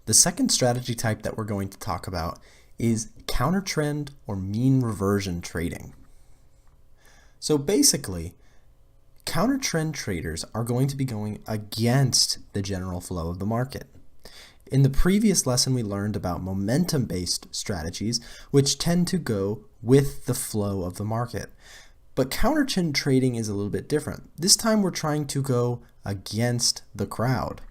The second strategy type that we're going to talk about is counter trend or mean reversion trading. So basically, counter trend traders are going to be going against the general flow of the market. In the previous lesson, we learned about momentum-based strategies, which tend to go with the flow of the market. But counter trend trading is a little bit different. This time we're trying to go against the crowd.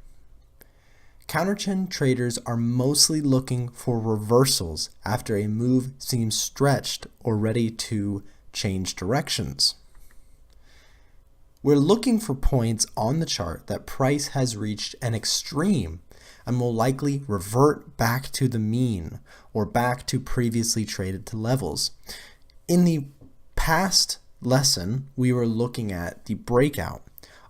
Counter trend traders are mostly looking for reversals after a move seems stretched or ready to change directions. We're looking for points on the chart that price has reached an extreme and will likely revert back to the mean or back to previously traded levels. In the past lesson, we were looking at the breakout.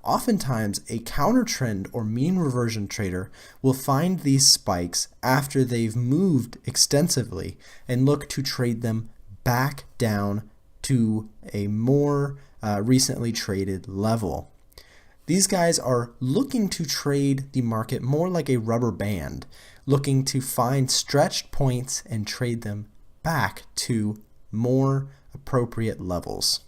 Oftentimes, a counter trend or mean reversion trader will find these spikes after they've moved extensively and look to trade them back down to a more recently traded level. These guys are looking to trade the market more like a rubber band, looking to find stretched points and trade them back to more appropriate levels.